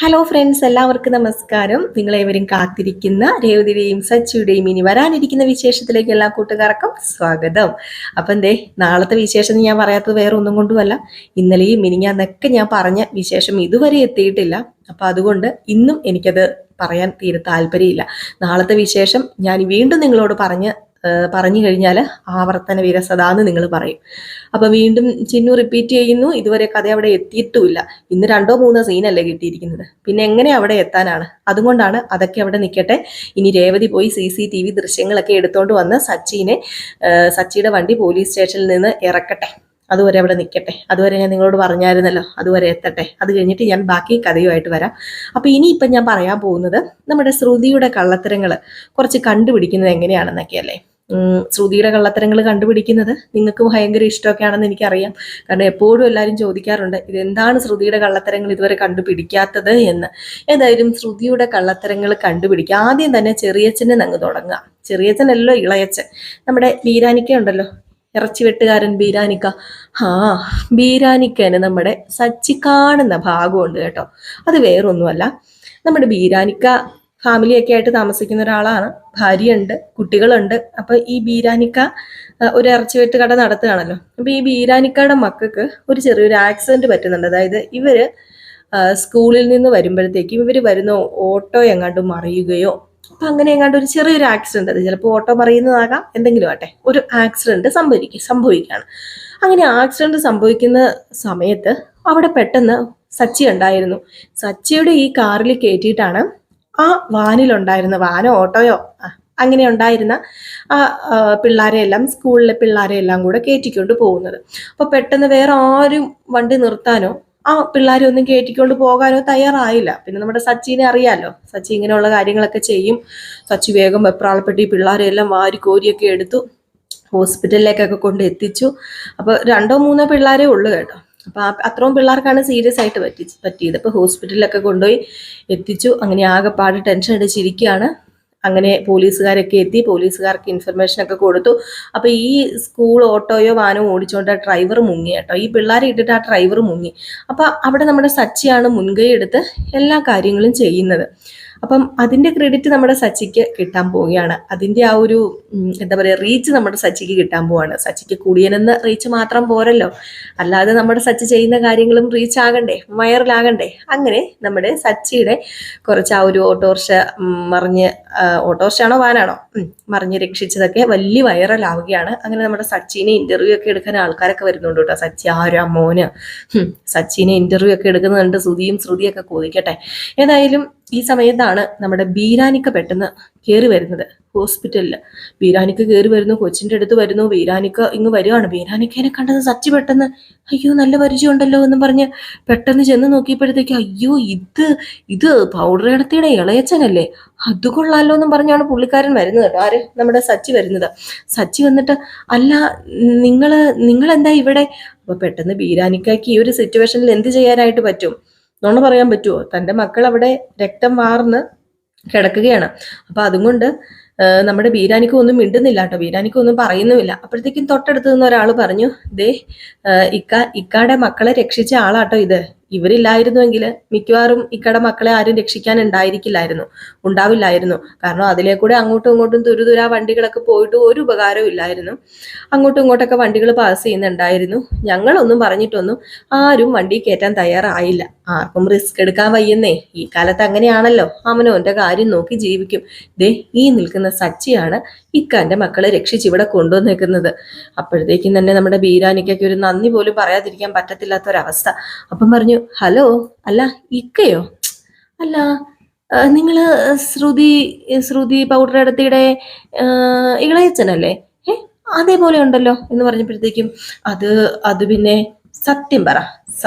Hello friends, എല്ലാവർക്കും നമസ്കാരം. നിങ്ങളേവരും കാത്തിരിക്കുന്ന രേവതിയുടെയും സച്ചിയുടെയും ഇനി വരാനിരിക്കുന്ന വിശേഷത്തിലേക്ക് എല്ലാ കൂട്ടുകാർക്കും സ്വാഗതം. അപ്പം എന്തേ നാളത്തെ വിശേഷം ഞാൻ പറയാത്തത് വേറെ ഒന്നും കൊണ്ടുമല്ല, ഇന്നലെയും മിനിഞ്ഞാന്നൊക്കെ ഞാൻ പറഞ്ഞ വിശേഷം ഇതുവരെ എത്തിയിട്ടില്ല. അപ്പം അതുകൊണ്ട് ഇന്നും എനിക്കത് പറയാൻ തീരെ താല്പര്യമില്ല. നാളത്തെ വിശേഷം ഞാൻ വീണ്ടും നിങ്ങളോട് പറഞ്ഞു കഴിഞ്ഞാൽ ആവർത്തന വിരസതാന്ന് നിങ്ങൾ പറയും. അപ്പൊ വീണ്ടും ചിന്നു റിപ്പീറ്റ് ചെയ്യുന്നു, ഇതുവരെ കഥ അവിടെ എത്തിയിട്ടുമില്ല. ഇന്ന് 2-3 സീനല്ലേ കിട്ടിയിരിക്കുന്നത്, പിന്നെ എങ്ങനെ അവിടെ എത്താനാണ്? അതുകൊണ്ടാണ് അതൊക്കെ അവിടെ നിൽക്കട്ടെ. ഇനി രേവതി പോയി CCTV ദൃശ്യങ്ങളൊക്കെ എടുത്തോണ്ട് വന്ന് സച്ചിയുടെ വണ്ടി പോലീസ് സ്റ്റേഷനിൽ നിന്ന് ഇറക്കട്ടെ. അതുവരെ അവിടെ നിൽക്കട്ടെ. അതുവരെ ഞാൻ നിങ്ങളോട് പറഞ്ഞായിരുന്നല്ലോ, അതുവരെ എത്തട്ടെ. അത് കഴിഞ്ഞിട്ട് ഞാൻ ബാക്കി കഥയുമായിട്ട് വരാം. അപ്പൊ ഇനിയിപ്പം ഞാൻ പറയാൻ പോകുന്നത് നമ്മുടെ ശ്രുതിയുടെ കള്ളത്തരങ്ങൾ കുറച്ച് കണ്ടുപിടിക്കുന്നത് എങ്ങനെയാണെന്നൊക്കെയല്ലേ. ശ്രുതിയുടെ കള്ളത്തരങ്ങൾ കണ്ടുപിടിക്കുന്നത് നിങ്ങൾക്ക് ഭയങ്കര ഇഷ്ടമൊക്കെയാണെന്ന് എനിക്കറിയാം. കാരണം എപ്പോഴും എല്ലാവരും ചോദിക്കാറുണ്ട്, ഇതെന്താണ് ശ്രുതിയുടെ കള്ളത്തരങ്ങൾ ഇതുവരെ കണ്ടുപിടിക്കാത്തത് എന്ന്. ഏതായാലും ശ്രുതിയുടെ കള്ളത്തരങ്ങൾ കണ്ടുപിടിക്കുക. ആദ്യം തന്നെ ചെറിയച്ഛനെ അങ്ങ് തുടങ്ങുക. ചെറിയച്ഛനല്ലോ ഇളയച്ഛൻ, നമ്മുടെ ബീരാനിക്ക ഉണ്ടല്ലോ, ഇറച്ചി വെട്ടുകാരൻ ബീരാനിക്ക. ബീരാനിക്കന് നമ്മുടെ സച്ചി കാണുന്ന ഭാഗമുണ്ട് കേട്ടോ. അത് വേറൊന്നുമല്ല, നമ്മുടെ ബീരാനിക്ക ഫാമിലിയൊക്കെ ആയിട്ട് താമസിക്കുന്ന ഒരാളാണ്. ഭാര്യയുണ്ട്, കുട്ടികളുണ്ട്. അപ്പൊ ഈ ബീരാനിക്ക ഒരു ഇറച്ചിവെട്ട് കട നടത്തുകയാണല്ലോ. അപ്പൊ ഈ ബീരാനിക്കയുടെ മക്കൾക്ക് ഒരു ചെറിയൊരു ആക്സിഡന്റ് പറ്റുന്നുണ്ട്. അതായത് ഇവര് സ്കൂളിൽ നിന്ന് വരുമ്പോഴത്തേക്കും ഇവര് വരുന്ന ഓട്ടോ എങ്ങാണ്ട് മറിയുകയോ, അപ്പൊ അങ്ങനെ എങ്ങാണ്ട് ഒരു ചെറിയൊരു ആക്സിഡന്റ്, അത് ചിലപ്പോൾ ഓട്ടോ മറിയുന്നതാകാം, എന്തെങ്കിലും ആട്ടെ, ഒരു ആക്സിഡന്റ് സംഭവിക്കുകയാണ്. അങ്ങനെ ആക്സിഡന്റ് സംഭവിക്കുന്ന സമയത്ത് അവിടെ പെട്ടെന്ന് സച്ചി ഉണ്ടായിരുന്നു. സച്ചിയുടെ ഈ കാറിൽ കയറ്റിയിട്ടാണ് ആ വാനിലുണ്ടായിരുന്ന, വാനോ ഓട്ടോയോ അങ്ങനെ ഉണ്ടായിരുന്ന ആ പിള്ളേരെയെല്ലാം, സ്കൂളിലെ പിള്ളേരെയെല്ലാം കൂടെ കയറ്റിക്കൊണ്ട് പോകുന്നത്. അപ്പൊ പെട്ടെന്ന് വേറെ ആരും വണ്ടി നിർത്താനോ ആ പിള്ളേരെ ഒന്നും കയറ്റിക്കൊണ്ട് പോകാനോ തയ്യാറായില്ല. പിന്നെ നമ്മുടെ സച്ചിനെ അറിയാലോ, സച്ചി ഇങ്ങനെയുള്ള കാര്യങ്ങളൊക്കെ ചെയ്യും. സച്ചി വേഗം വെപ്രാളപ്പെട്ട് ഈ പിള്ളേരെല്ലാം വാരി കോരിയൊക്കെ എടുത്തു ഹോസ്പിറ്റലിലേക്കൊക്കെ കൊണ്ട് എത്തിച്ചു. അപ്പൊ 2-3 പിള്ളേരേ ഉള്ളു കേട്ടോ. അപ്പൊ അത്രയും പിള്ളേർക്കാണ് സീരിയസ് ആയിട്ട് പറ്റിയത്. ഇപ്പൊ ഹോസ്പിറ്റലിലൊക്കെ കൊണ്ടുപോയി എത്തിച്ചു. അങ്ങനെ ആകെപ്പാട് ടെൻഷൻ അടിച്ചിരിക്കുകയാണ്. അങ്ങനെ പോലീസുകാരൊക്കെ എത്തി, പോലീസുകാർക്ക് ഇൻഫർമേഷൻ ഒക്കെ കൊടുത്തു. അപ്പൊ ഈ സ്കൂൾ ഓട്ടോയോ വാനോ ഓടിച്ചുകൊണ്ട് ആ ഡ്രൈവർ മുങ്ങി കേട്ടോ. ഈ പിള്ളേരെ ഇട്ടിട്ട് ആ ഡ്രൈവർ മുങ്ങി. അപ്പൊ അവിടെ നമ്മുടെ സച്ചിയാണ് മുൻകൈ എടുത്ത് എല്ലാ കാര്യങ്ങളും ചെയ്യുന്നത്. അപ്പം അതിന്റെ ക്രെഡിറ്റ് നമ്മുടെ സച്ചിക്ക് കിട്ടാൻ പോവുകയാണ്. അതിന്റെ ആ ഒരു എന്താ പറയുക, റീച്ച് നമ്മുടെ സച്ചിക്ക് കിട്ടാൻ പോവാണ്. സച്ചിക്ക് കുടിയനെന്ന റീച്ച് മാത്രം പോരല്ലോ, അല്ലാതെ നമ്മുടെ സച്ചി ചെയ്യുന്ന കാര്യങ്ങളും റീച്ച് ആകണ്ടേ, വൈറലാകണ്ടേ. അങ്ങനെ നമ്മുടെ സച്ചിയുടെ കുറച്ച് ആ ഒരു ഓട്ടോറിക്ഷ ഓട്ടോറിക്ഷയാണോ വാനാണോ മറിഞ്ഞ് രക്ഷിച്ചതൊക്കെ വലിയ വൈറലാവുകയാണ്. അങ്ങനെ നമ്മുടെ സച്ചിനെ ഇന്റർവ്യൂ ഒക്കെ എടുക്കാൻ ആൾക്കാരൊക്കെ വരുന്നുണ്ട് കേട്ടോ. സച്ചി ആരാ മോന്, സച്ചിനെ ഇന്റർവ്യൂ ഒക്കെ എടുക്കുന്നുണ്ട്. ശ്രുതിയൊക്കെ കൊതിക്കട്ടെ. ഏതായാലും ഈ സമയത്താണ് നമ്മുടെ ബീരാനിക്ക പെട്ടെന്ന് കയറി വരുന്നത് ഹോസ്പിറ്റലിൽ. ബീരാനിക്ക കയറി വരുന്നു, കൊച്ചിന്റെ അടുത്ത് വരുന്നു. ബീരാനിക്ക ഇങ്ങ് വരുവാണ്. ബീരാനിക്കനെ കണ്ടത് സച്ചി പെട്ടെന്ന്, അയ്യോ നല്ല പരിചയമുണ്ടല്ലോ എന്ന് പറഞ്ഞ് പെട്ടെന്ന് ചെന്ന് നോക്കിയപ്പോഴത്തേക്ക്, അയ്യോ ഇത് പൗഡർ ഇടത്തിയുടെ ഇളയച്ചനല്ലേ, അത് കൊള്ളാലോ എന്നും പറഞ്ഞാണ് പുള്ളിക്കാരൻ വരുന്നത് കേട്ടോ. ആര്? നമ്മുടെ സച്ചി വരുന്നത്. സച്ചി വന്നിട്ട്, അല്ല നിങ്ങൾ എന്താ ഇവിടെ? അപ്പൊ പെട്ടെന്ന് ബീരാനിക്കയ്ക്ക് ഈ ഒരു സിറ്റുവേഷനിൽ എന്ത് ചെയ്യാനായിട്ട് പറ്റും? നുണ പറയാൻ പറ്റുമോ? തൻ്റെ മക്കൾ അവിടെ രക്തം വാർന്ന് കിടക്കുകയാണ്. അപ്പൊ അതുകൊണ്ട് നമ്മുടെ ബീരാനിക്ക ഒന്നും മിണ്ടുന്നില്ല കേട്ടോ. ബീരാനിക്ക ഒന്നും പറയുന്നുമില്ല. അപ്പോഴത്തേക്കും തൊട്ടടുത്ത് നിന്ന് ഒരാൾ പറഞ്ഞു, ദേ ഇക്കാടെ മക്കളെ രക്ഷിച്ച ആളാട്ടോ ഇത്. ഇവരില്ലായിരുന്നുവെങ്കിൽ മിക്കവാറും ഇക്കടെ മക്കളെ ആരും രക്ഷിക്കാൻ ഉണ്ടാവില്ലായിരുന്നു. കാരണം അതിലെ കൂടെ അങ്ങോട്ടും ഇങ്ങോട്ടും തുരുതുരാ വണ്ടികളൊക്കെ പോയിട്ട് ഒരു ഉപകാരവും ഇല്ലായിരുന്നു. അങ്ങോട്ടും ഇങ്ങോട്ടൊക്കെ വണ്ടികൾ പാസ് ചെയ്യുന്നുണ്ടായിരുന്നു. ഞങ്ങളൊന്നും പറഞ്ഞിട്ടൊന്നും ആരും വണ്ടി കയറ്റാൻ തയ്യാറായില്ല. ആർക്കും റിസ്ക് എടുക്കാൻ വയ്യുന്നേ. ഈ കാലത്ത് അങ്ങനെയാണല്ലോ, അവനവന്റെ കാര്യം നോക്കി ജീവിക്കും. ദേ ഈ നിൽക്കുന്ന സച്ചിയാണ് ഇക്കാന്റെ മക്കളെ രക്ഷിച്ച് ഇവിടെ കൊണ്ടുവന്നേക്കുന്നത്. അപ്പോഴത്തേക്കും തന്നെ നമ്മുടെ ബീരാനിക്കൊക്കെ ഒരു നന്ദി പോലും പറയാതിരിക്കാൻ പറ്റത്തില്ലാത്തൊരവസ്ഥ. അപ്പം പറഞ്ഞു, ഹലോ, അല്ല ഇക്കയോ? അല്ല നിങ്ങള് ശ്രുതി പൗഡർ ഇടത്തിയുടെ ഇളയച്ചനല്ലേ? അതേപോലെ ഉണ്ടല്ലോ എന്ന് പറഞ്ഞപ്പോഴത്തേക്കും, അത് പിന്നെ സത്യം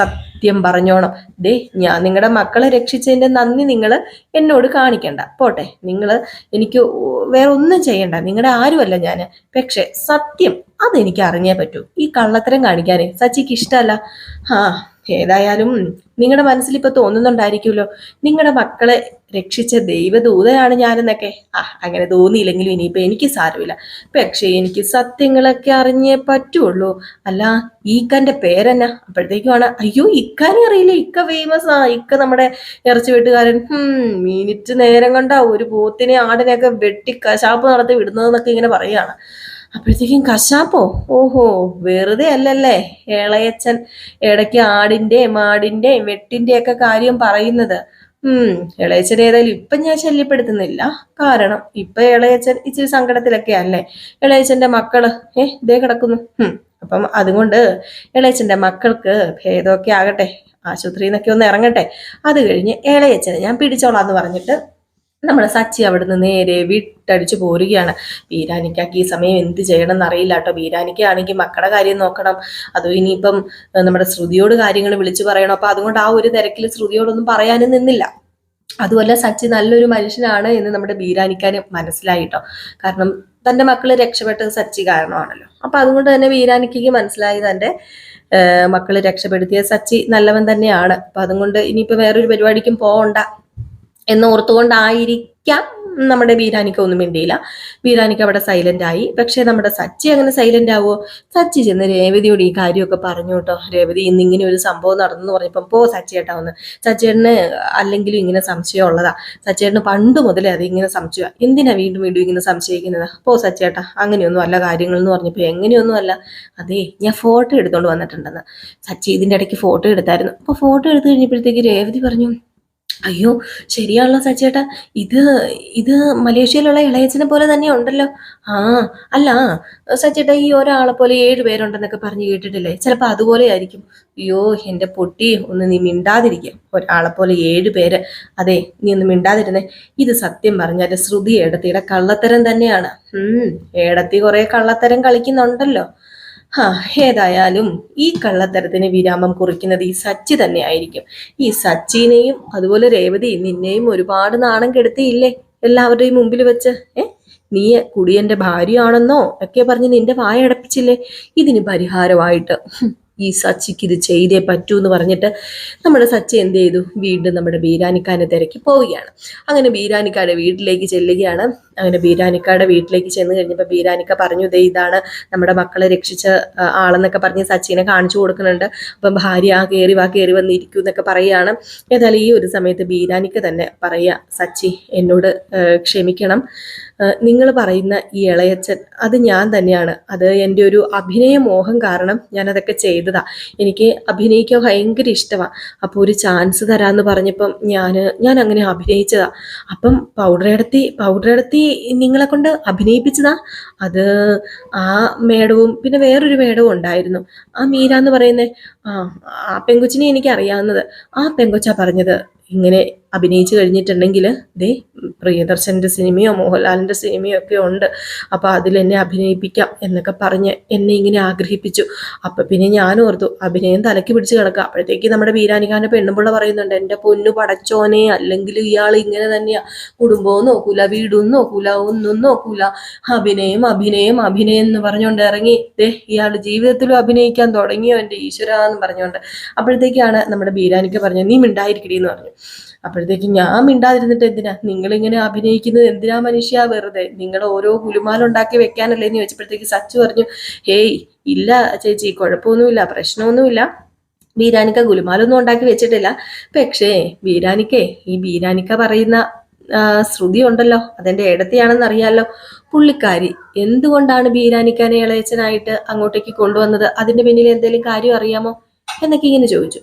പറഞ്ഞോണം. ദേ ഞാൻ നിങ്ങളുടെ മക്കളെ രക്ഷിച്ചതിന്റെ നന്ദി നിങ്ങൾ എന്നോട് കാണിക്കണ്ട, പോട്ടെ. നിങ്ങൾ എനിക്ക് വേറെ ഒന്നും ചെയ്യണ്ട, നിങ്ങളുടെ ആരുമല്ല ഞാൻ. പക്ഷെ സത്യം അതെനിക്ക് അറിഞ്ഞേ പറ്റൂ. ഈ കള്ളത്തരം കാണിക്കാനേ സച്ചിക്ക് ഇഷ്ടമല്ല. ഏതായാലും നിങ്ങളുടെ മനസ്സിൽ ഇപ്പൊ തോന്നുന്നുണ്ടായിരിക്കുമല്ലോ, നിങ്ങളുടെ മക്കളെ രക്ഷിച്ച ദൈവദൂതനാണ് ഞാനെന്നൊക്കെ. അങ്ങനെ തോന്നിയില്ലെങ്കിലും ഇനിയിപ്പൊ എനിക്ക് സാരമില്ല. പക്ഷെ എനിക്ക് സത്യങ്ങളൊക്കെ അറിഞ്ഞേ പറ്റുള്ളൂ. അല്ല, ഈക്കന്റെ പേരെന്നാ? അപ്പോഴത്തേക്കുമാണ്, അയ്യോ ഇക്കാനെ അറിയില്ല, ഇക്ക ഫേമസ് ആ, ഇക്ക നമ്മുടെ ഇറച്ചി വെട്ടുകാരൻ. മിനിറ്റ് നേരം കൊണ്ട ഒരു പോത്തിനെ ആടിനെയൊക്കെ വെട്ടി കശാപ്പ് നടത്തി വിടുന്നതെന്നൊക്കെ ഇങ്ങനെ പറയുകയാണ്. അപ്പോഴത്തേക്കും കശാപ്പോ? ഓഹോ, വെറുതെ അല്ലല്ലേ ഇളയച്ചൻ ഇടയ്ക്ക് ആടിന്റെയും മാടിന്റെയും വെട്ടിന്റെ ഒക്കെ കാര്യം പറയുന്നത്. ഇളയച്ചൻ ഏതായാലും ഇപ്പൊ ഞാൻ ശല്യപ്പെടുത്തുന്നില്ല. കാരണം ഇപ്പൊ ഇളയച്ചൻ ഇച്ചിരി സങ്കടത്തിലൊക്കെ അല്ലേ. ഇളയച്ചന്റെ മക്കള് ഇതേ കിടക്കുന്നു. അപ്പം അതുകൊണ്ട് ഇളയച്ചന്റെ മക്കൾക്ക് ഭേദമൊക്കെ ആകട്ടെ, ആശുപത്രിയിൽ നിന്നൊക്കെ ഒന്ന് ഇറങ്ങട്ടെ, അത് കഴിഞ്ഞ് ഇളയച്ചനെ ഞാൻ പിടിച്ചോളാന്ന് പറഞ്ഞിട്ട് നമ്മുടെ സച്ചി അവിടുന്ന് നേരെ വിട്ടടിച്ചു പോരുകയാണ്. ബീരാനിക്കാക്ക് ഈ സമയം എന്ത് ചെയ്യണം എന്നറിയില്ല കേട്ടോ. ബീരാനിക്കാണെങ്കിൽ മക്കളുടെ കാര്യം നോക്കണം, അതോ ഇനിയിപ്പം നമ്മുടെ ശ്രുതിയോട് കാര്യങ്ങൾ വിളിച്ചു പറയണം. അപ്പൊ അതുകൊണ്ട് ആ ഒരു തിരക്കിൽ ശ്രുതിയോടൊന്നും പറയാനും നിന്നില്ല. അതുമല്ല, സച്ചി നല്ലൊരു മനുഷ്യനാണ് എന്ന് നമ്മുടെ ബീരാനിക്കാന് മനസ്സിലായിട്ടോ. കാരണം തന്റെ മക്കള് രക്ഷപ്പെട്ടത് സച്ചി കാരണമാണല്ലോ. അപ്പൊ അതുകൊണ്ട് തന്നെ ബീരാനിക്ക് മനസ്സിലായി തന്റെ മക്കള് രക്ഷപ്പെടുത്തിയ സച്ചി നല്ലവൻ തന്നെയാണ്. അപ്പൊ അതുകൊണ്ട് ഇനിയിപ്പോ വേറൊരു പരിപാടിക്കും പോകണ്ട എന്ന് ഓർത്തുകൊണ്ടായിരിക്കാം നമ്മുടെ ബീരാനിക്ക ഒന്നും മിണ്ടിയില്ല. ബീരാനിക്ക അവിടെ സൈലന്റ് ആയി. പക്ഷെ നമ്മുടെ സച്ചി അങ്ങനെ സൈലന്റ് ആവുമോ? സച്ചി ചെന്ന് രേവതിയോട് ഈ കാര്യമൊക്കെ പറഞ്ഞു കേട്ടോ. രേവതി ഇന്ന് ഇങ്ങനെ ഒരു സംഭവം നടന്നു പറഞ്ഞപ്പം, പോ സച്ചിയേട്ടാ ഒന്ന്, സച്ചിയേട്ടന് അല്ലെങ്കിലും ഇങ്ങനെ സംശയം ഉള്ളതാ, സച്ചിയേട്ടന് പണ്ട് മുതലേ അത് ഇങ്ങനെ സംശയമാ, എന്തിനാ വീണ്ടും വീണ്ടും ഇങ്ങനെ സംശയിക്കുന്നത്? പോ സച്ചിയേട്ടാ, അങ്ങനെയൊന്നും അല്ല കാര്യങ്ങൾ എന്ന് പറഞ്ഞപ്പോ, എങ്ങനെയൊന്നും അല്ല, അതേ ഞാൻ ഫോട്ടോ എടുത്തോണ്ട് വന്നിട്ടുണ്ടെന്ന്. സച്ചി ഇതിന്റെ ഇടയ്ക്ക് ഫോട്ടോ എടുത്തായിരുന്നു. അപ്പൊ ഫോട്ടോ എടുത്തു കഴിഞ്ഞപ്പോഴത്തേക്ക് രേവതി പറഞ്ഞു, അയ്യോ ശരിയാണല്ലോ സച്ചേട്ടാ, ഇത് ഇത് മലേഷ്യയിലുള്ള ഇളയച്ചനെ പോലെ തന്നെ ഉണ്ടല്ലോ. അല്ല സച്ചേട്ടാ, ഈ ഒരാളെ പോലെ 7 പേരുണ്ടെന്നൊക്കെ പറഞ്ഞു കേട്ടിട്ടില്ലേ? ചിലപ്പോ അതുപോലെ ആയിരിക്കും. അയ്യോ എന്റെ പൊട്ടി, ഒന്ന് നീ മിണ്ടാതിരിക്കുക. ഒരാളെ പോലെ 7 പേര്, അതെ നീ ഒന്ന് മിണ്ടാതിരുന്നേ. ഇത് സത്യം പറഞ്ഞാല് ശ്രുതി ഏടത്തിയുടെ കള്ളത്തരം തന്നെയാണ്. ഏടത്തി കുറെ കള്ളത്തരം കളിക്കുന്നുണ്ടല്ലോ. ഏതായാലും ഈ കള്ളത്തരത്തിന് വിരാമം കുറിക്കുന്നത് ഈ സച്ചി തന്നെ ആയിരിക്കും. ഈ സച്ചിനെയും അതുപോലെ രേവതി നിന്നെയും ഒരുപാട് നാണം കെടുത്തിയില്ലേ എല്ലാവരുടെയും മുമ്പിൽ വെച്ച്. നീ കുടിയന്റെ ഭാര്യയാണെന്നോ ഒക്കെ പറഞ്ഞ് നിന്റെ വായ അടപ്പിച്ചില്ലേ? ഇതിന് പരിഹാരമായിട്ട് ഈ സച്ചിക്ക് ഇത് ചെയ്തേ പറ്റൂ എന്ന് പറഞ്ഞിട്ട് നമ്മുടെ സച്ചി എന്ത് ചെയ്തു? വീണ്ടും നമ്മുടെ ബീരാനിക്കാനെ തിരക്കി പോവുകയാണ്. അങ്ങനെ ബീരാനിക്കായുടെ വീട്ടിലേക്ക് ചെല്ലുകയാണ്. അങ്ങനെ ബീരാനിക്കായുടെ വീട്ടിലേക്ക് ചെന്ന് കഴിഞ്ഞപ്പോൾ ബീരാനിക്ക പറഞ്ഞു, ദേ ഇതാണ് നമ്മുടെ മക്കളെ രക്ഷിച്ച ആളെന്നൊക്കെ പറഞ്ഞ് സച്ചിനെ കാണിച്ചു കൊടുക്കുന്നുണ്ട്. അപ്പം ഭാര്യ കയറി വന്നിരിക്കൂ എന്നൊക്കെ പറയുകയാണ്. ഏതായാലും ഈ ഒരു സമയത്ത് ബീരാനിക്ക തന്നെ പറയുക, സച്ചി എന്നോട് ക്ഷമിക്കണം, നിങ്ങൾ പറയുന്ന ഈ ഇളയച്ചൻ അത് ഞാൻ തന്നെയാണ്. അത് എൻ്റെ ഒരു അഭിനയ മോഹം കാരണം ഞാൻ അതൊക്കെ ചെയ്തതാ. എനിക്ക് അഭിനയിക്കാൻ ഭയങ്കര ഇഷ്ടമാണ്. അപ്പോൾ ഒരു ചാൻസ് തരാമെന്ന് പറഞ്ഞപ്പം ഞാൻ അങ്ങനെ അഭിനയിച്ചതാ. അപ്പം പൗഡറെടുത്തി നിങ്ങളെ കൊണ്ട് അഭിനയിപ്പിച്ചതാ. അത് ആ മേഡവും പിന്നെ വേറൊരു മേഡവും ഉണ്ടായിരുന്നു, ആ മീര എന്ന് പറയുന്നത്. ആ പെങ്കൊച്ചിനെ എനിക്ക് അറിയാവുന്നത്. ആ പെങ്കൊച്ചാ പറഞ്ഞത്, ഇങ്ങനെ അഭിനയിച്ചു കഴിഞ്ഞിട്ടുണ്ടെങ്കിൽ ദേ പ്രിയദർശൻ്റെ സിനിമയോ മോഹൻലാലിൻ്റെ സിനിമയോ ഒക്കെ ഉണ്ട്, അപ്പോൾ അതിൽ എന്നെ അഭിനയിപ്പിക്കാം എന്നൊക്കെ പറഞ്ഞ് എന്നെ ഇങ്ങനെ ആഗ്രഹിപ്പിച്ചു. അപ്പം പിന്നെ ഞാൻ ഓർത്തു അഭിനയം തലയ്ക്ക് പിടിച്ച് കിടക്കുക. അപ്പോഴത്തേക്ക് നമ്മുടെ ബീരാനിക്കാൻ്റെ പെണ്ണുപിള്ള പറയുന്നുണ്ട്, എൻ്റെ പൊന്നു പടച്ചോനെ, അല്ലെങ്കിൽ ഇയാൾ ഇങ്ങനെ തന്നെയാ, കുടുംബവും നോക്കൂല, വീടും നോക്കൂല, ഒന്നും നോക്കൂല, അഭിനയം അഭിനയം അഭിനയം എന്ന് പറഞ്ഞുകൊണ്ട് ഇറങ്ങി ദേ ഇയാൾ ജീവിതത്തിലും അഭിനയിക്കാൻ തുടങ്ങിയോ എൻ്റെ ഈശ്വര എന്ന് പറഞ്ഞുകൊണ്ട്. അപ്പോഴത്തേക്കാണ് നമ്മുടെ ബീരാനിക്ക പറഞ്ഞു, നീ മിണ്ടായിരിക്കടി എന്ന് പറഞ്ഞു. അപ്പോഴത്തേക്കും ഞാൻ മിണ്ടാതിരുന്നിട്ട് എന്തിനാ, നിങ്ങളിങ്ങനെ അഭിനയിക്കുന്നത് എന്തിനാ മനുഷ്യ, വെറുതെ നിങ്ങൾ ഓരോ കുലുമാലുണ്ടാക്കി വെക്കാനല്ലേ എന്ന് ചോദിച്ചപ്പോഴത്തേക്ക് സച്ചു പറഞ്ഞു, ഹേയ് ഇല്ല ചേച്ചി, കുഴപ്പമൊന്നുമില്ല, പ്രശ്നമൊന്നുമില്ല, ബീരാനിക്ക ഗുലുമാലൊന്നും ഉണ്ടാക്കി വെച്ചിട്ടില്ല. പക്ഷേ ഈ ബീരാനിക്ക പറയുന്ന ശ്രുതി ഉണ്ടല്ലോ, അതെന്റെ ഏടത്തിയാണെന്ന് അറിയാലോ. പുള്ളിക്കാരി എന്തുകൊണ്ടാണ് ബീരാനിക്കാനെ ഇളയച്ചനായിട്ട് അങ്ങോട്ടേക്ക് കൊണ്ടുവന്നത്, അതിന്റെ പിന്നിൽ എന്തെങ്കിലും കാര്യം അറിയാമോ എന്നൊക്കെ ഇങ്ങനെ ചോദിച്ചു.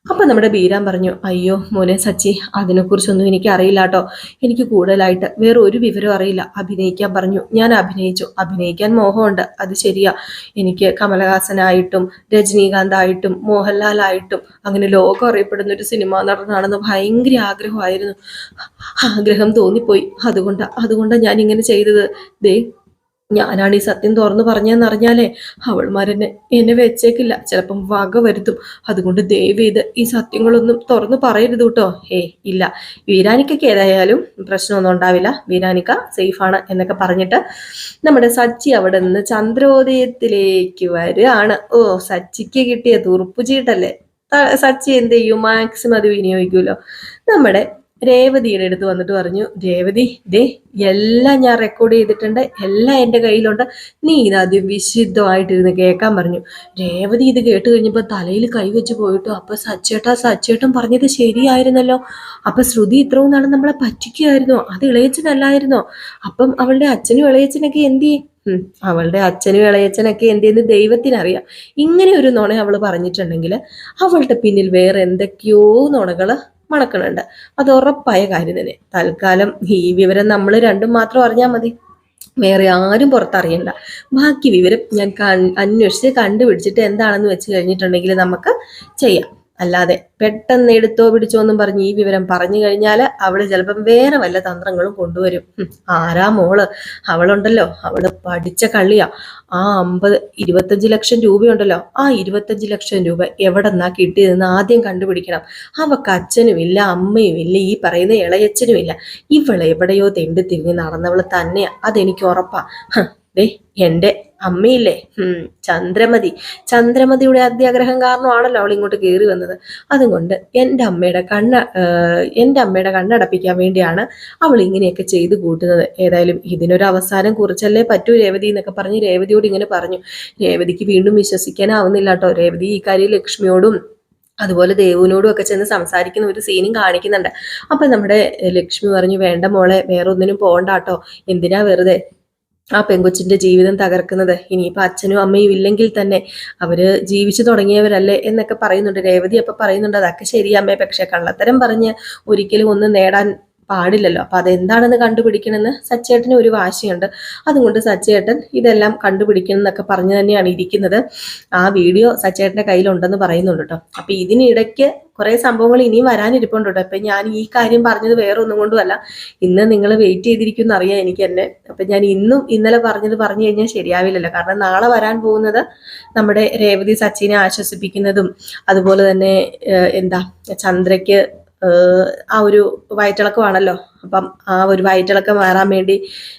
അപ്പൊ നമ്മുടെ ബീരാൻ പറഞ്ഞു, അയ്യോ മോനെ സച്ചി, അതിനെക്കുറിച്ചൊന്നും എനിക്ക് അറിയില്ല കേട്ടോ, എനിക്ക് കൂടുതലായിട്ട് വേറെ ഒരു വിവരം അറിയില്ല. അഭിനയിക്കാൻ പറഞ്ഞു, ഞാൻ അഭിനയിച്ചു, അഭിനയിക്കാൻ മോഹമുണ്ട്, അത് ശരിയാ. എനിക്ക് കമലഹാസനായിട്ടും രജനീകാന്തായിട്ടും മോഹൻലാലായിട്ടും അങ്ങനെ ലോകം അറിയപ്പെടുന്ന ഒരു സിനിമാ നടനാണെന്ന് ഭയങ്കര ആഗ്രഹമായിരുന്നു. ആഗ്രഹം തോന്നിപ്പോയി, അതുകൊണ്ടാണ് ഞാൻ ഇങ്ങനെ ചെയ്തത്. ദേ ഞാനാണ് ഈ സത്യം തുറന്നു പറഞ്ഞെന്നറിഞ്ഞാലേ എന്നെ വെച്ചേക്കില്ല, ചിലപ്പം വക വരുത്തും. അതുകൊണ്ട് ദയവ് ചെയ്ത് ഈ സത്യങ്ങളൊന്നും തുറന്നു പറയരുത് കേട്ടോ. ഇല്ല, വീരാനിക്കയ്ക്ക് ഏതായാലും പ്രശ്നമൊന്നും ഉണ്ടാവില്ല, വീരാനിക്ക സേഫാണ് എന്നൊക്കെ പറഞ്ഞിട്ട് നമ്മുടെ സച്ചി അവിടെ നിന്ന് ചന്ദ്രോദയത്തിലേക്ക് വരികയാണ്. സച്ചിക്ക് കിട്ടിയ തുറുപ്പു ചീട്ടല്ലേ. സച്ചി എന്ത് ചെയ്യും, മാക്സിമം അത് വിനിയോഗിക്കുമല്ലോ. നമ്മുടെ രേവതിയുടെ അടുത്ത് വന്നിട്ട് പറഞ്ഞു, രേവതി ദേ എല്ലാം ഞാൻ റെക്കോർഡ് ചെയ്തിട്ടുണ്ട്, എല്ലാം എൻ്റെ കയ്യിലുണ്ട്, നീ ഇത് അതിവിശുദ്ധമായിട്ടിരുന്ന് കേൾക്കാൻ പറഞ്ഞു. രേവതി ഇത് കേട്ട് കഴിഞ്ഞപ്പോൾ തലയിൽ കൈവച്ച് പോയിട്ടു. അപ്പൊ സച്ചേട്ടൻ പറഞ്ഞത് ശരിയായിരുന്നല്ലോ. അപ്പൊ ശ്രുതി ഇത്രയും നാളും നമ്മളെ പറ്റിക്കുകയായിരുന്നോ? അത് ഇളയച്ചനല്ലായിരുന്നോ? അപ്പം അവളുടെ അച്ഛനും ഇളയച്ചനൊക്കെ എന്ത് ചെയ്യും? അവളുടെ അച്ഛനും ഇളയച്ചനൊക്കെ എന്തെന്ന് ദൈവത്തിനറിയാം. ഇങ്ങനെ ഒരു നുണ അവള് പറഞ്ഞിട്ടുണ്ടെങ്കിൽ അവളുടെ പിന്നിൽ വേറെ എന്തൊക്കെയോ നുണകള് മണക്കണുണ്ട്. അത് ഉറപ്പായ കാര്യം തന്നെ. തൽക്കാലം ഈ വിവരം നമ്മൾ രണ്ടും മാത്രം അറിഞ്ഞാൽ മതി, വേറെ ആരും പുറത്തറിയണ്ട. ബാക്കി വിവരം ഞാൻ അന്വേഷിച്ച് കണ്ടുപിടിച്ചിട്ട് എന്താണെന്ന് വെച്ച് കഴിഞ്ഞിട്ടുണ്ടെങ്കിൽ നമുക്ക് ചെയ്യാം. അല്ലാതെ പെട്ടെന്ന് എടുത്തോ പിടിച്ചോ എന്നും പറഞ്ഞ് ഈ വിവരം പറഞ്ഞു കഴിഞ്ഞാൽ അവള് ചിലപ്പം വേറെ വല്ല തന്ത്രങ്ങളും കൊണ്ടുവരും. ആരാ മോള്, അവളുണ്ടല്ലോ, അവള് പഠിച്ച കള്ളിയാ. ആ 25 ലക്ഷം രൂപയുണ്ടല്ലോ, ആ 25 ലക്ഷം രൂപ എവിടെന്നാ കിട്ടിയതെന്ന് ആദ്യം കണ്ടുപിടിക്കണം. അവക്ക് അച്ഛനും ഇല്ല, അമ്മയും ഇല്ല, ഈ പറയുന്ന ഇളയച്ചനും ഇല്ല. ഇവളെ എവിടെയോ തെണ്ടി തിരിഞ്ഞ് നടന്നവള് തന്നെയാ, അതെനിക്ക് ഉറപ്പാ. എന്റെ അമ്മയില്ലേ, ചന്ദ്രമതിയുടെ അത്യാഗ്രഹം കാരണമാണല്ലോ അവൾ ഇങ്ങോട്ട് കയറി വന്നത്. അതുകൊണ്ട് എൻ്റെ അമ്മയുടെ കണ്ണടപ്പിക്കാൻ വേണ്ടിയാണ് അവൾ ഇങ്ങനെയൊക്കെ ചെയ്തു കൂട്ടുന്നത്. ഏതായാലും ഇതിനൊരു അവസാനം കുറിച്ചല്ലേ പറ്റൂ രേവതി എന്നൊക്കെ പറഞ്ഞ് രേവതിയോട് ഇങ്ങനെ പറഞ്ഞു. രേവതിക്ക് വീണ്ടും വിശ്വസിക്കാനാവുന്നില്ല കേട്ടോ. രേവതി ഈ കാര്യം ലക്ഷ്മിയോടും അതുപോലെ ദേവുവിനോടും ഒക്കെ ചെന്ന് സംസാരിക്കുന്ന ഒരു സീനും കാണിക്കുന്നുണ്ട്. അപ്പൊ നമ്മുടെ ലക്ഷ്മി പറഞ്ഞു, വേണ്ട മോളെ, വേറെ ഒന്നിനും പോകണ്ട കേട്ടോ, എന്തിനാ വെറുതെ ആ പെങ്കൊച്ചിന്റെ ജീവിതം തകർക്കുന്നത്. ഇനിയിപ്പോ അച്ഛനും അമ്മയും ഇല്ലെങ്കിൽ തന്നെ അവര് ജീവിച്ചു തുടങ്ങിയവരല്ലേ എന്നൊക്കെ പറയുന്നുണ്ട്. രേവതി അപ്പൊ പറയുന്നുണ്ട്, അതൊക്കെ ശരിയമ്മേ, പക്ഷെ കള്ളത്തരം പറഞ്ഞ് ഒരിക്കലും ഒന്നും നേടാൻ പാടില്ലല്ലോ. അപ്പൊ അതെന്താണെന്ന് കണ്ടുപിടിക്കണമെന്ന് സച്ചേട്ടന് ഒരു വാശിയുണ്ട്. അതുകൊണ്ട് സച്ചേട്ടൻ ഇതെല്ലാം കണ്ടുപിടിക്കണം എന്നൊക്കെ പറഞ്ഞു തന്നെയാണ് ഇരിക്കുന്നത്. ആ വീഡിയോ സച്ചേട്ടന്റെ കയ്യിലുണ്ടെന്ന് പറയുന്നുണ്ട് കേട്ടോ. അപ്പൊ ഇതിനിടയ്ക്ക് കുറെ സംഭവങ്ങൾ ഇനിയും വരാനിരിപ്പുണ്ട് കേട്ടോ. അപ്പൊ ഞാൻ ഈ കാര്യം പറഞ്ഞത് വേറെ ഒന്നും കൊണ്ടുമല്ല, ഇന്ന് നിങ്ങൾ വെയിറ്റ് ചെയ്തിരിക്കും എന്നറിയാം എനിക്ക് തന്നെ. അപ്പൊ ഞാൻ ഇന്നലെ പറഞ്ഞു കഴിഞ്ഞാൽ ശരിയാവില്ലല്ലോ. കാരണം നാളെ വരാൻ പോകുന്നത് നമ്മുടെ രേവതി സച്ചിനെ ആശ്വസിപ്പിക്കുന്നതും അതുപോലെ തന്നെ ചന്ദ്രയ്ക്ക് ആ ഒരു വയറ്റിളക്കമാണല്ലോ. അപ്പം ആ ഒരു വയറ്റിളക്കം മാറാൻ വേണ്ടി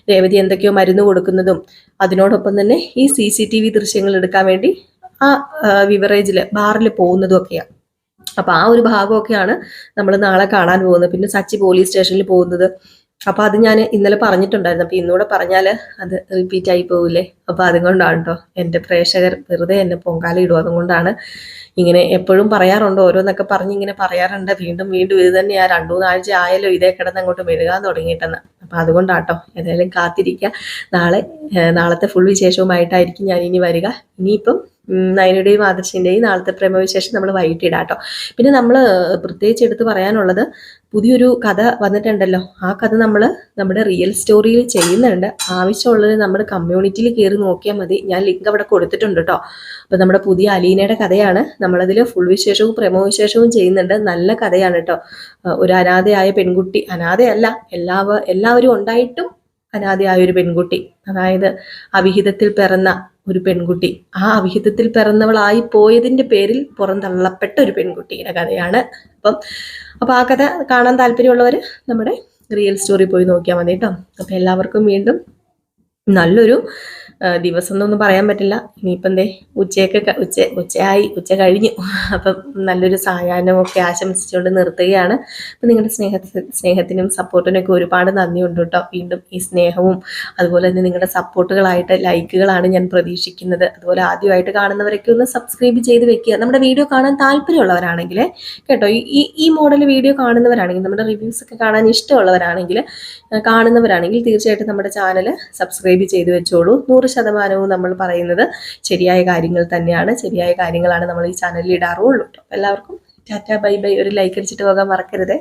രേവതി എന്തൊക്കെയോ മരുന്ന് കൊടുക്കുന്നതും അതിനോടൊപ്പം തന്നെ ഈ CCTV ദൃശ്യങ്ങൾ എടുക്കാൻ വേണ്ടി ആ ബിവറേജില് ബാറിൽ പോകുന്നതും ഒക്കെയാണ്. അപ്പൊ ആ ഒരു ഭാഗമൊക്കെയാണ് നമ്മൾ നാളെ കാണാൻ പോകുന്നത്. പിന്നെ സച്ചി പോലീസ് സ്റ്റേഷനിൽ പോകുന്നത്. അപ്പൊ അത് ഞാൻ ഇന്നലെ പറഞ്ഞിട്ടുണ്ടായിരുന്നു. അപ്പൊ ഇന്നൂടെ പറഞ്ഞാല് അത് റിപ്പീറ്റ് ആയി പോകില്ലേ. അപ്പൊ അതുകൊണ്ടാണ് കേട്ടോ എൻ്റെ പ്രേക്ഷകർ വെറുതെ എന്നെ പൊങ്കാലയിടും. അതുകൊണ്ടാണ് ഇങ്ങനെ എപ്പോഴും പറയാറുണ്ട്, ഓരോന്നൊക്കെ പറഞ്ഞ് ഇങ്ങനെ പറയാറുണ്ട്. വീണ്ടും വീണ്ടും ഇത് തന്നെയാ, 2-3 ആഴ്ച ആയാലോ ഇതേ കിടന്ന് അങ്ങോട്ട് മെഴുകാൻ തുടങ്ങിയിട്ടെന്ന്. അപ്പൊ അതുകൊണ്ടാട്ടോ. ഏതായാലും കാത്തിരിക്കുക. നാളത്തെ ഫുൾ വിശേഷവുമായിട്ടായിരിക്കും ഞാൻ ഇനി വരിക. ഇനിയിപ്പം നയനയുടെയും ആദർശിൻ്റെയും നാളത്തെ പ്രേമവിശേഷം നമ്മൾ വൈകിട്ടിടാം കേട്ടോ. പിന്നെ നമ്മൾ പ്രത്യേകിച്ച് എടുത്ത് പറയാനുള്ളത്, പുതിയൊരു കഥ വന്നിട്ടുണ്ടല്ലോ. ആ കഥ നമ്മൾ നമ്മുടെ റിയൽ സ്റ്റോറിയിൽ ചെയ്യുന്നുണ്ട്. ആവശ്യമുള്ളത് നമ്മുടെ കമ്മ്യൂണിറ്റിയിൽ കയറി നോക്കിയാൽ മതി. ഞാൻ ലിങ്ക് അവിടെ കൊടുത്തിട്ടുണ്ട് കേട്ടോ. അപ്പൊ നമ്മുടെ പുതിയ അലീനയുടെ കഥയാണ്. നമ്മളതിൽ ഫുൾ വിശേഷവും പ്രേമവിശേഷവും ചെയ്യുന്നുണ്ട്. നല്ല കഥയാണ് കേട്ടോ. ഒരു അനാഥയായ പെൺകുട്ടി, അനാഥയല്ല, എല്ലാവരും ഉണ്ടായിട്ടും അനാഥയായ ഒരു പെൺകുട്ടി, അതായത് അവിഹിതത്തിൽ പിറന്ന ഒരു പെൺകുട്ടി, ആ അവിഹിതത്തിൽ പിറന്നവളായി പോയതിന്റെ പേരിൽ പുറന്തള്ളപ്പെട്ട ഒരു പെൺകുട്ടിയുടെ കഥയാണ്. അപ്പൊ ആ കഥ കാണാൻ താല്പര്യമുള്ളവർ നമ്മുടെ റിയൽ സ്റ്റോറി പോയി നോക്കിയാൽ മതി കേട്ടോ. അപ്പൊ എല്ലാവർക്കും വീണ്ടും നല്ലൊരു ദിവസം എന്നൊന്നും പറയാൻ പറ്റില്ല. ഇനിയിപ്പം ഉച്ച കഴിഞ്ഞു. അപ്പം നല്ലൊരു സായാഹ്നമൊക്കെ ആശംസിച്ചുകൊണ്ട് നിർത്തുകയാണ്. അപ്പം നിങ്ങളുടെ സ്നേഹത്തിനും സപ്പോർട്ടിനും ഒക്കെ ഒരുപാട് നന്ദിയുണ്ട് കേട്ടോ. വീണ്ടും ഈ സ്നേഹവും അതുപോലെ തന്നെ നിങ്ങളുടെ സപ്പോർട്ടുകളായിട്ട് ലൈക്കുകളാണ് ഞാൻ പ്രതീക്ഷിക്കുന്നത്. അതുപോലെ ആദ്യമായിട്ട് കാണുന്നവരൊക്കെ ഒന്ന് സബ്സ്ക്രൈബ് ചെയ്ത് വെക്കുക. നമ്മുടെ വീഡിയോ കാണാൻ താല്പര്യമുള്ളവരാണെങ്കിൽ കേട്ടോ, ഈ മോഡൽ വീഡിയോ കാണുന്നവരാണെങ്കിൽ, നമ്മുടെ റിവ്യൂസ് ഒക്കെ കാണാൻ ഇഷ്ടമുള്ളവരാണെങ്കിൽ തീർച്ചയായിട്ടും നമ്മുടെ ചാനൽ സബ്സ്ക്രൈബ് ചെയ്ത് വെച്ചോളൂ. 100% നമ്മൾ പറയുന്നത് ശരിയായ കാര്യങ്ങൾ തന്നെയാണ്. ശരിയായ കാര്യങ്ങളാണ് നമ്മൾ ഈ ചാനലിൽ ഇടാറുള്ളൂ കേട്ടോ. എല്ലാവർക്കും ടാറ്റ ബൈ ബൈ. ഒരു ലൈക്ക് അടിച്ചിട്ട് പോകാൻ മറക്കരുതേ.